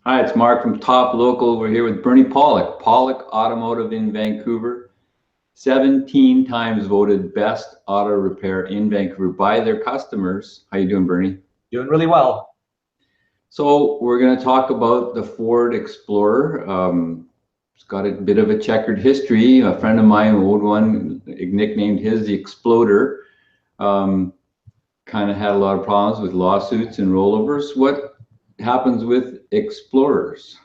Hi, it's Mark from Top Local. We're here with Bernie Pawlik, Pawlik Automotive in Vancouver. 17 times voted best auto repair in Vancouver by their customers. How you doing, Bernie? Doing really well. So we're going to talk about the Ford Explorer. It's got a bit of a checkered history. A friend of mine owned one, nicknamed his the Exploder. Kind of had a lot of problems with lawsuits and rollovers. What happens with Explorers?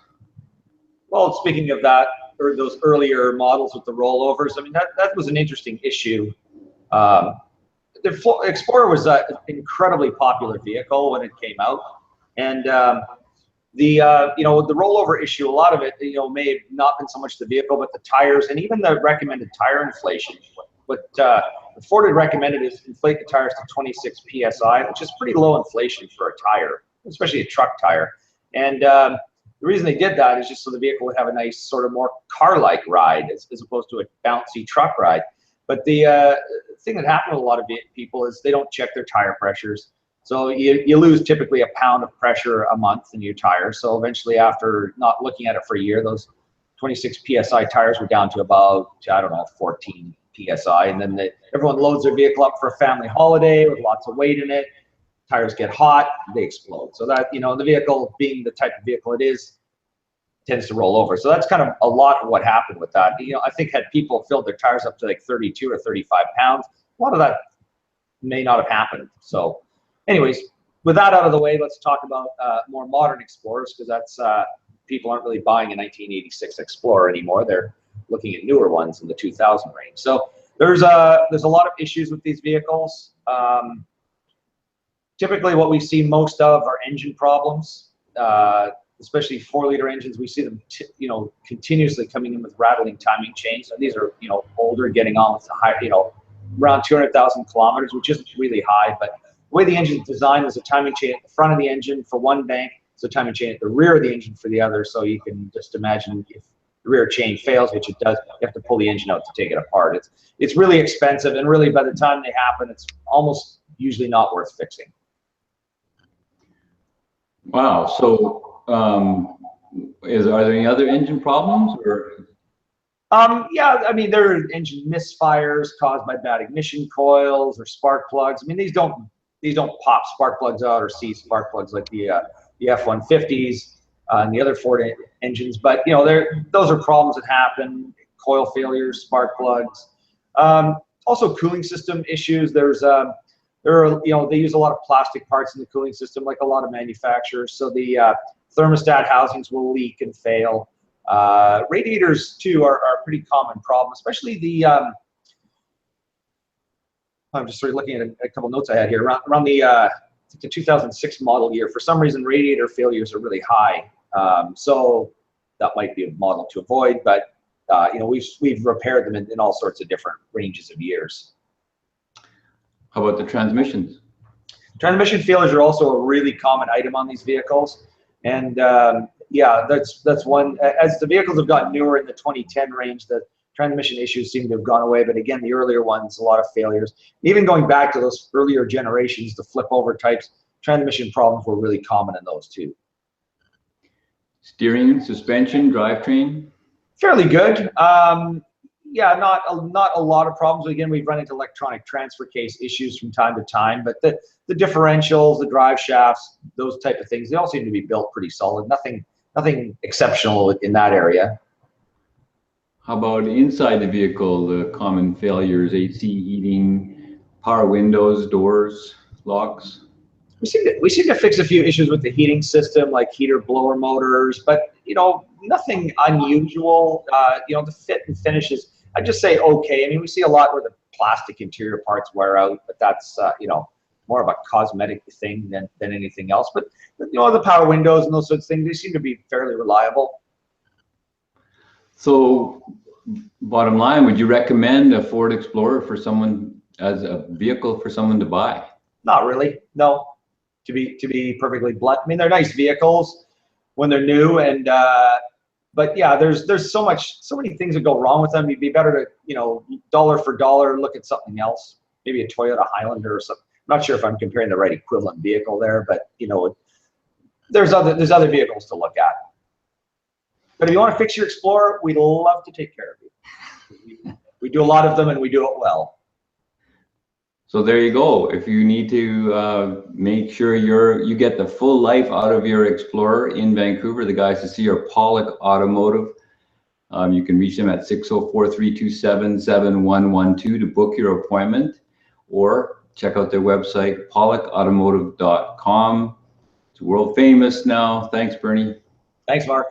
Well, speaking of that, or those earlier models with the rollovers, I mean, that was an interesting issue. The Explorer was an incredibly popular vehicle when it came out, and the rollover issue, a lot of it, may have not been so much the vehicle, but the tires and even the recommended tire inflation. What Ford had recommended is inflate the tires to 26 psi, which is pretty low inflation for a tire, especially a truck tire. And the reason they did that is just so the vehicle would have a nice sort of more car-like ride as opposed to a bouncy truck ride. But the thing that happened with a lot of people is they don't check their tire pressures. So you lose typically a pound of pressure a month in your tires. So eventually, after not looking at it for a year, those 26 psi tires were down to about, I don't know, 14 psi. And then everyone loads their vehicle up for a family holiday with lots of weight in it. Tires get hot, they explode. So that, the vehicle being the type of vehicle it is, tends to roll over. So that's kind of a lot of what happened with that. I think had people filled their tires up to like 32 or 35 pounds, a lot of that may not have happened. So anyways, with that out of the way, let's talk about more modern Explorers, because that's people aren't really buying a 1986 Explorer anymore. They're looking at newer ones in the 2000 range. So there's a lot of issues with these vehicles. Typically, what we see most of are engine problems, especially 4-liter engines. We see them, continuously coming in with rattling timing chains. And these are, older, getting on with the high, around 200,000 kilometers, which isn't really high. But the way the engine is designed, there's a timing chain at the front of the engine for one bank, so a timing chain at the rear of the engine for the other. So you can just imagine if the rear chain fails, which it does, you have to pull the engine out to take it apart. It's really expensive, and really by the time they happen, it's almost usually not worth fixing. Wow. So are there any other engine problems, or? Yeah, I mean, there are engine misfires caused by bad ignition coils or spark plugs. I mean, these don't pop spark plugs out or seize spark plugs like the F-150s and the other Ford engines. But those are problems that happen: coil failures, spark plugs. Also, cooling system issues. They use a lot of plastic parts in the cooling system, like a lot of manufacturers. So the thermostat housings will leak and fail. Radiators too are a pretty common problem, especially the. I'm just sort of looking at a couple notes I had here around the 2006 model year. For some reason, radiator failures are really high. So that might be a model to avoid, but we've repaired them in all sorts of different ranges of years. How about the transmissions? Transmission failures are also a really common item on these vehicles, and yeah, that's one. As the vehicles have gotten newer in the 2010 range, the transmission issues seem to have gone away. But again, the earlier ones, a lot of failures. Even going back to those earlier generations, the flip over types, transmission problems were really common in those too. Steering, suspension, drivetrain? Fairly good. Yeah, not a lot of problems. Again, we've run into electronic transfer case issues from time to time, but the differentials, the drive shafts, those type of things, they all seem to be built pretty solid. Nothing exceptional in that area. How about inside the vehicle, the common failures: AC, heating, power windows, doors, locks? We seem to fix a few issues with the heating system, like heater blower motors, but nothing unusual. The fit and finishes, I'd just say okay. I mean, we see a lot where the plastic interior parts wear out, but that's more of a cosmetic thing than anything else. But the power windows and those sorts of things, they seem to be fairly reliable. So, bottom line, would you recommend a Ford Explorer for someone, as a vehicle for someone to buy? Not really, no. To be perfectly blunt, I mean, they're nice vehicles when they're new, and but yeah, there's so many things that go wrong with them. It'd be better to dollar for dollar look at something else, maybe a Toyota Highlander or something. I'm not sure if I'm comparing the right equivalent vehicle there, but there's other vehicles to look at. But if you want to fix your Explorer, we'd love to take care of you. We do a lot of them, and we do it well. So there you go. If you need to make sure you get the full life out of your Explorer in Vancouver, the guys to see are Pawlik Automotive. You can reach them at 604-327-7112 to book your appointment, or check out their website, pawlikautomotive.com. It's world famous now. Thanks, Bernie. Thanks, Mark.